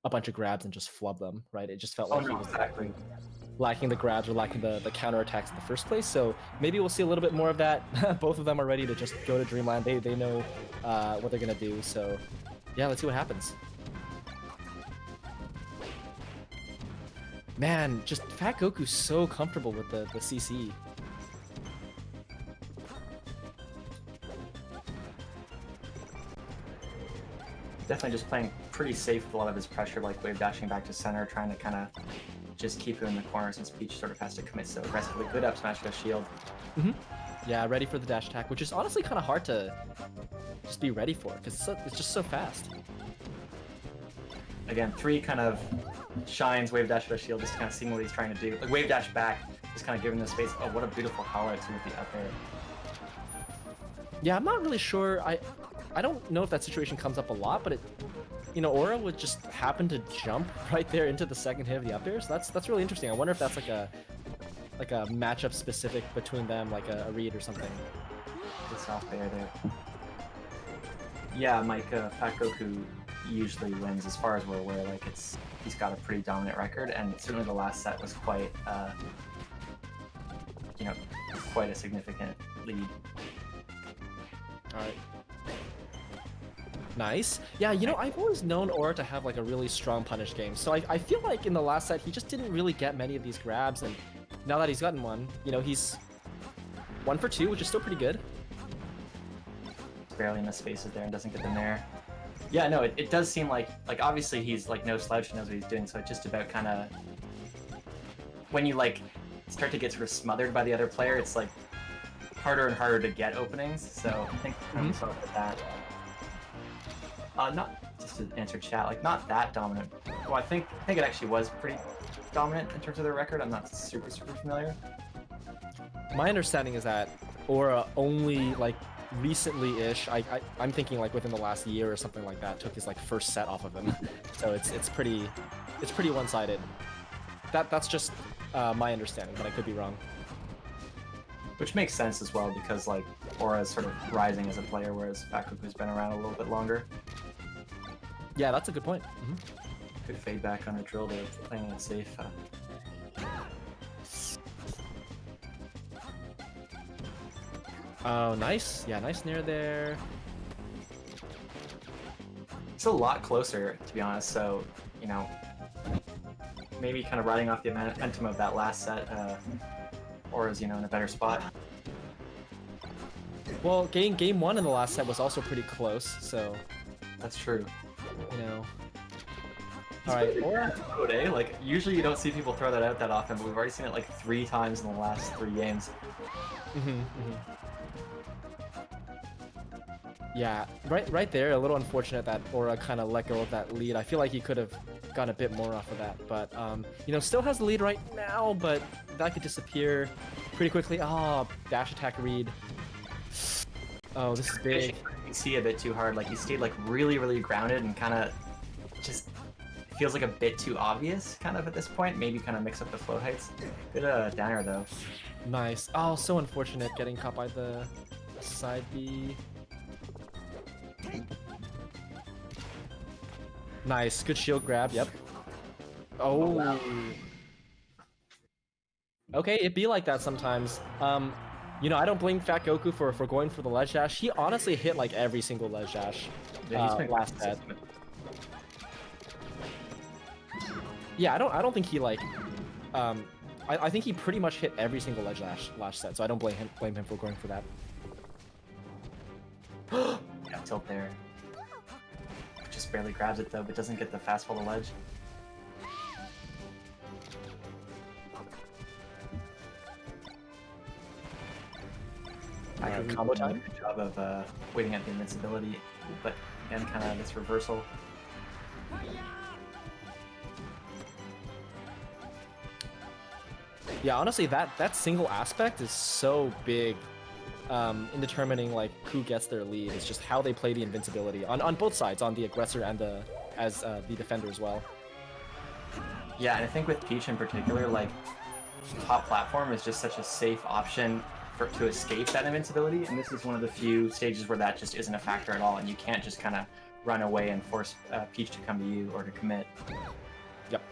a bunch of grabs and just flub them, right? It just felt Oh like he no, was exactly. lacking the grabs or lacking the counterattacks in the first place. So maybe we'll see a little bit more of that. Both of them are ready to just go to Dreamland. They know what they're gonna do. So yeah, let's see what happens. Man, just FatGoku's so comfortable with the CC. Definitely just playing pretty safe with a lot of his pressure, like wave dashing back to center, trying to kind of just keep him in the corner since Peach sort of has to commit so aggressively. Good up smash to shield. Yeah, ready for the dash attack, which is honestly kind of hard to just be ready for because it's just so fast. Again, 3 kind of shines, wave dash to shield, just kind of seeing what he's trying to do. Like wave dash back, just kind of giving the space. Oh, what a beautiful highlight too with the up air. Yeah, I'm not really sure. I don't know if that situation comes up a lot, but it, you know, Aura would just happen to jump right there into the second hit of the up air. So that's really interesting. I wonder if that's like a matchup specific between them, like a read or something. This off air there. Yeah, Mike, FatGoku usually wins as far as we're aware. Like he's got a pretty dominant record, and certainly the last set was quite, you know, quite a significant lead. All right. Nice. Yeah, you know, I've always known Aura to have like a really strong punish game. So I feel like in the last set, he just didn't really get many of these grabs. And now that he's gotten one, you know, he's 1 for 2, which is still pretty good. Barely in the spaces there and doesn't get them there. Yeah, no, it does seem like obviously he's like no slouch, knows what he's doing. So it's just about kind of when you like start to get sort of smothered by the other player, it's like harder and harder to get openings. So I think we saw with that. Not just to answer chat, like not that dominant. Well, I think it actually was pretty dominant in terms of their record. I'm not super familiar. My understanding is that Aura only like recently-ish, I'm thinking like within the last year or something like that, took his like first set off of him. So it's pretty one-sided. That's just my understanding, but I could be wrong. Which makes sense as well because like Aura is sort of rising as a player, whereas FatGoku's been around a little bit longer. Yeah, that's a good point. Good fade back on a drill there, playing it safe. Oh, nice. Yeah, nice nair there. It's a lot closer, to be honest, so, you know, maybe kind of riding off the momentum of that last set, Aura's, you know, in a better spot. Well, game 1 in the last set was also pretty close, so... That's true. You know... Alright, Aura... Eh? Like, usually you don't see people throw that out that often, but we've already seen it like 3 times in the last 3 games. Yeah, right there, a little unfortunate that Aura kind of let go of that lead. I feel like he could have gotten a bit more off of that, but, you know, still has the lead right now, but that could disappear pretty quickly. Oh, dash attack read. Oh, this is big. You see a bit too hard, like he stayed like really grounded and kind of just feels like a bit too obvious kind of at this point. Maybe kind of mix up the flow heights. Good downer though. Nice. Oh, so unfortunate getting caught by the side B. Nice, good shield grab, yep. Oh. Wow. Okay, it be like that sometimes. You know, I don't blame FatGoku for going for the ledge dash. He honestly hit like every single ledge dash last set. Yeah, I don't think he like I think he pretty much hit every single ledge dash last set, so I don't blame him for going for that. Yeah, tilt there. Just barely grabs it though, but doesn't get the fast fall to ledge. Combo time. Good job of waiting at the invincibility, but again, kind of this reversal. Yeah, honestly, that single aspect is so big in determining like who gets their lead. It's just how they play the invincibility on both sides, on the aggressor and the defender as well. Yeah, and I think with Peach in particular, like top platform is just such a safe option to escape that invincibility, and this is one of the few stages where that just isn't a factor at all, and you can't just kind of run away and force Peach to come to you or to commit. Yep.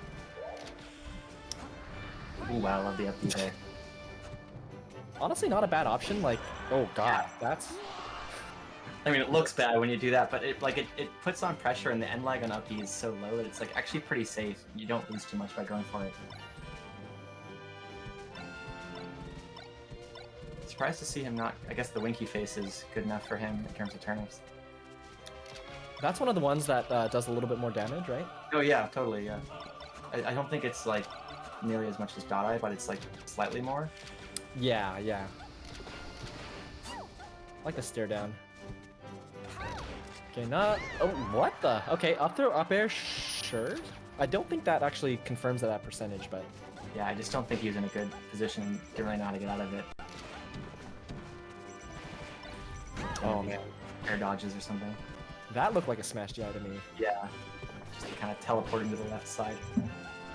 Ooh, wow, I love the FD there. Honestly, not a bad option. Like, oh god, that's... I mean, it looks bad when you do that, but it puts on pressure, and the end lag on up B is so low that it's like actually pretty safe. You don't lose too much by going for it. Surprised to see him not. I guess the winky face is good enough for him in terms of turnips. That's one of the ones that does a little bit more damage, right? Oh yeah, totally. Yeah. I don't think it's like nearly as much as Dot Eye, but it's like slightly more. Yeah, yeah. Like the stare down. Okay, not... Oh, what the? Okay, up throw, up air, sure. I don't think that actually confirms that percentage, but... Yeah, I just don't think he was in a good position and didn't really know how to get out of it. Oh, man. Air dodges or something. That looked like a smash DI to me. Yeah. Just kind of teleporting to the left side.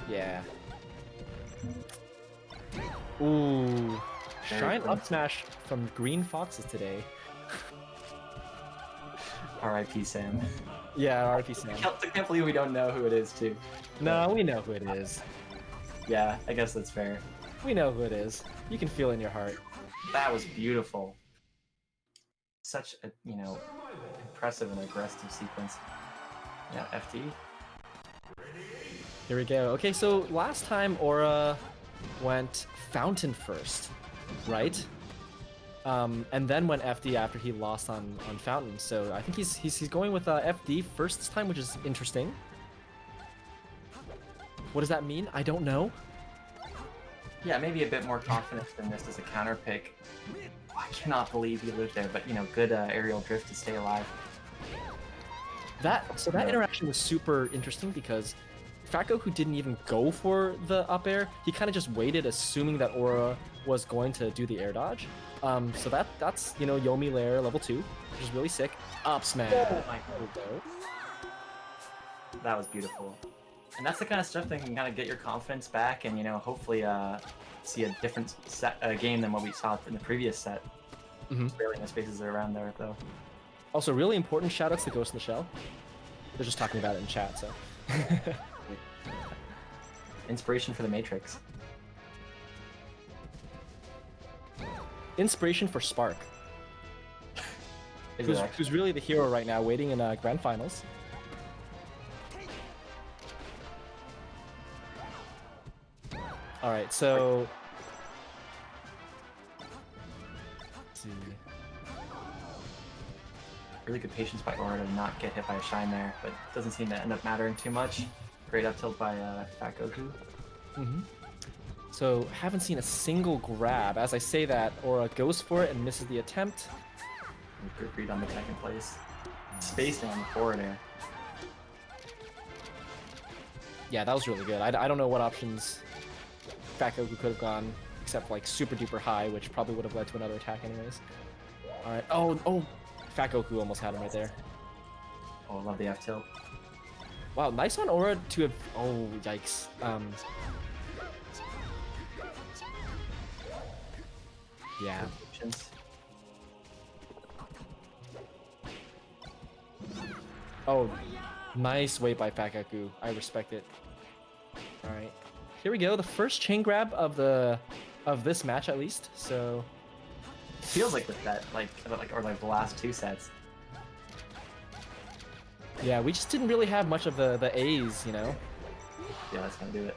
Yeah. Ooh. Shine up smash from Green Foxes today. R.I.P. Sam. Yeah, R.I.P. Sam. I can't believe we don't know who it is, too. No, we know who it is. Yeah, I guess that's fair. We know who it is. You can feel it in your heart. That was beautiful. Such a, you know, impressive and aggressive sequence. Yeah, FD. Here we go. Okay, so last time Aura went Fountain first, right? And then went FD after he lost on Fountain. So I think he's going with FD first this time, which is interesting. What does that mean? I don't know. Yeah, maybe a bit more confidence than this as a counter pick. I cannot believe he lived there, but you know, good aerial drift to stay alive. That interaction was super interesting because FatGoku didn't even go for the up air. He kind of just waited, assuming that Aura was going to do the air dodge. So that's you know, Yomi layer level 2, which is really sick. Up smash. Oh my god. That was beautiful. And that's the kind of stuff that can kind of get your confidence back, and you know, hopefully see a different game than what we saw in the previous set. Barely no spaces around there though. Also, really important shoutouts to Ghost in the Shell. They're just talking about it in chat, so. Inspiration for the Matrix. Inspiration for Spark. Who's really the hero right now, waiting in Grand Finals. Alright, so... Let's see. Really good patience by Aura to not get hit by a shine there, but doesn't seem to end up mattering too much. Great up tilt by FatGoku. So, haven't seen a single grab. As I say that, Aura goes for it and misses the attempt. Good read on the second place. Spacing on the forward air. Yeah, that was really good. I don't know what options FatGoku could have gone, except like super duper high, which probably would have led to another attack anyways. Alright, oh! FatGoku almost had him right there. Oh, I love the F tilt. Wow, nice on Aura to have... Oh, yikes. Yeah. Oh, nice wait by FatGoku. I respect it. Alright. Here we go, the first chain grab of this match at least, so... Feels like the set, or the last two sets. Yeah, we just didn't really have much of the A's, you know? Yeah, that's gonna do it.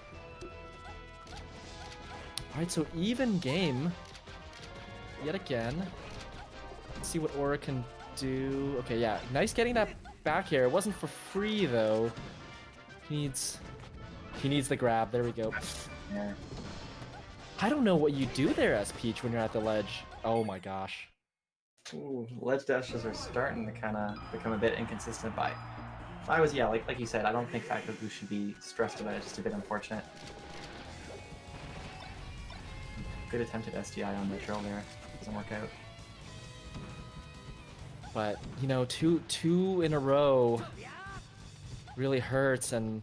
Alright, so even game. Yet again. Let's see what Aura can do. Okay, yeah, nice getting that back air. It wasn't for free, though. He needs the grab. There we go. Yeah. I don't know what you do there as Peach when you're at the ledge. Oh my gosh. Ooh, ledge dashes are starting to kind of become a bit inconsistent. By, if I was, yeah, like you said, I don't think FatGoku should be stressed about it. It's just a bit unfortunate. Good attempted SDI on the drill there. Doesn't work out. But you know, two in a row really hurts, and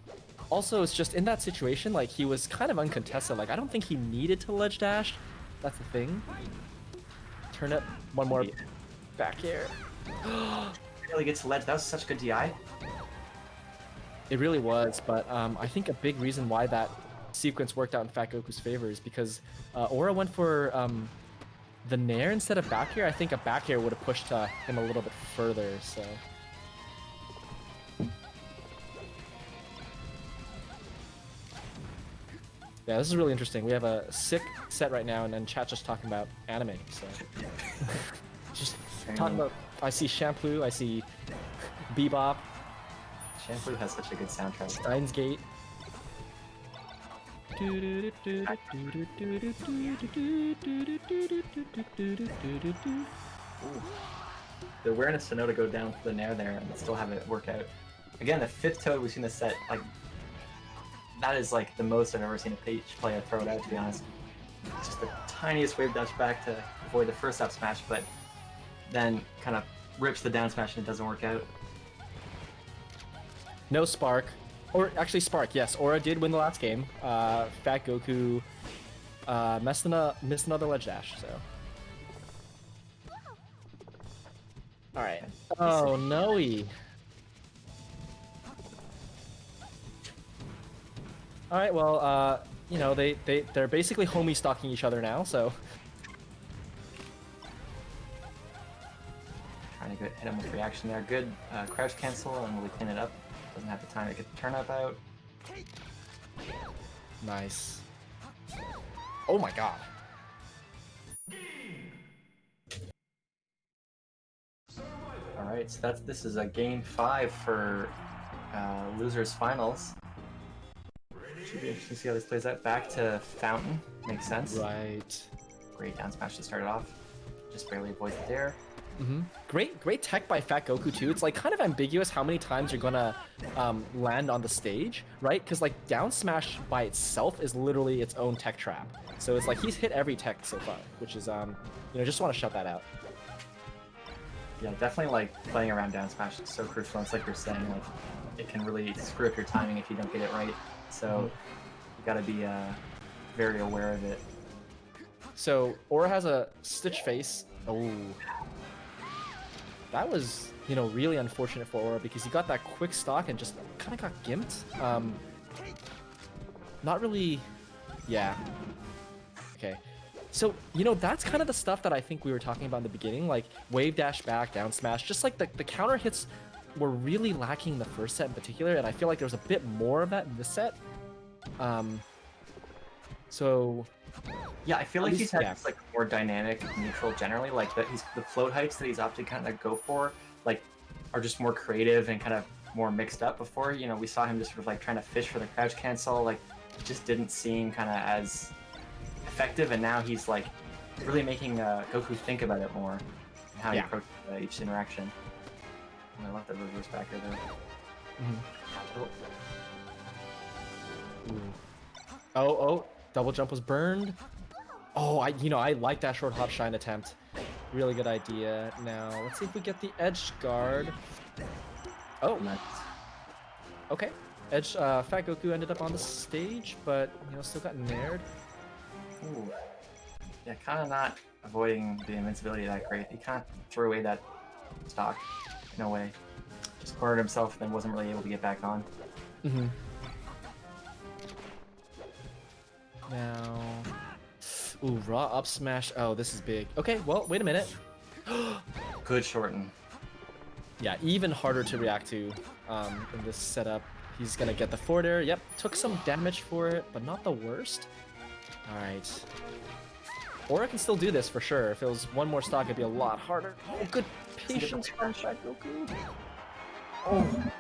also it's just in that situation, like he was kind of uncontested. Like I don't think he needed to ledge dash. That's the thing. Turn up one more back air. Really gets to ledge. That was such good DI. It really was, but I think a big reason why that sequence worked out in FatGoku's favor is because Aura went for the Nair instead of back air. I think a back air would have pushed him a little bit further, so... Yeah, this is really interesting. We have a sick set right now, and then chat just talking about anime, so... just talking about... I see Shampoo, I see Bebop. Shampoo has such a good soundtrack. Steins Gate. Ooh. The awareness to know to go down for the Nair there and still have it work out. Again, the 5th Toad we've seen this set, like, that is like the most I've ever seen a Peach player throw it out, to be honest. It's just the tiniest wave dash back to avoid the first up smash, but then kind of rips the down smash and it doesn't work out. No Spark. Or actually Spark, yes. Aura did win the last game. FatGoku missed another ledge dash, so. Alright. Oh, no. Alright, well, you know, they're basically homie stalking each other now, so. Trying to hit him with reaction there. Good crouch cancel and really clean it up. Doesn't have the time to get the turn up out. Nice. Oh my god. Alright, so this is a game 5 for losers finals. Should be interesting to see how this plays out. Back to Fountain, makes sense. Right. Great down smash to start it off. Just barely avoids the dare. Great tech by FatGoku too. It's like kind of ambiguous how many times you're gonna land on the stage, right? Because like down smash by itself is literally its own tech trap. So it's like he's hit every tech so far, which is you know, just want to shut that out. Yeah, definitely like playing around down smash is so crucial. It's like you're saying, like it can really screw up your timing if you don't get it right. So you gotta be very aware of it. So Aura has a Stitch face. Oh. That was, you know, really unfortunate for Aura because he got that quick stock and just kind of got gimped. Not really... Yeah. Okay. So, you know, that's kind of the stuff that I think we were talking about in the beginning, like wave dash back, down smash, just like the counter hits were really lacking in the first set in particular, and I feel like there was a bit more of that in this set. So... Yeah, I feel like he's had like more dynamic neutral generally, like the float heights that he's opted kind of go for, like, are just more creative and kind of more mixed up. Before, you know, we saw him just sort of like trying to fish for the crouch cancel, like it just didn't seem kind of as effective, and now he's like really making Goku think about it more and how he approaches each interaction. And I love the reverse backer there. Oh, double jump was burned. Oh, I like that short hop shine attempt. Really good idea. Now, let's see if we get the edge guard. Oh, nice. Okay. Edge, FatGoku ended up on the stage, but, you know, still got nared. Ooh. Yeah, kind of not avoiding the invincibility that great. He kind of threw away that stock. No way. Just cornered himself, then wasn't really able to get back on. Now... Ooh, raw up smash. Oh, this is big. Okay, well, wait a minute. Good shorten. Yeah, even harder to react to in this setup. He's gonna get the forward air. Yep, took some damage for it, but not the worst. Alright. Aura can still do this for sure. If it was one more stock, it'd be a lot harder. Oh, good patience from FatGoku. Oh,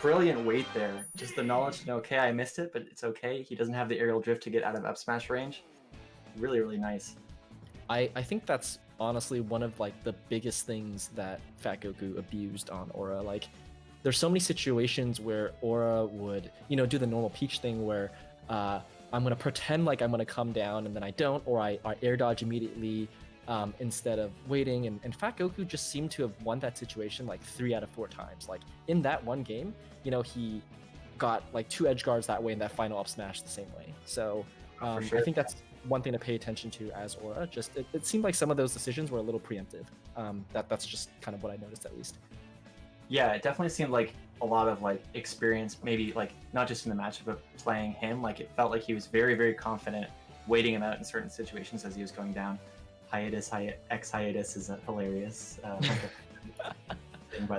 brilliant wait there. Just the knowledge to know, okay, I missed it, but it's okay. He doesn't have the aerial drift to get out of up smash range. Really, really nice. I think that's honestly one of like the biggest things that FatGoku abused on Aura. Like, there's so many situations where Aura would, you know, do the normal Peach thing where I'm gonna pretend like I'm gonna come down and then I don't, or I air dodge immediately instead of waiting. And FatGoku just seemed to have won that situation like 3 out of 4 times. Like in that one game, you know, he got like 2 edge guards that way in that final up smash the same way. So sure. I think that's one thing to pay attention to as Aura. Just it seemed like some of those decisions were a little preemptive. That's just kind of what I noticed at least. Yeah, it definitely seemed like a lot of like experience, maybe like not just in the matchup, but playing him. Like it felt like he was very, very confident, waiting him out in certain situations as he was going down. X hiatus is hilarious. Thing by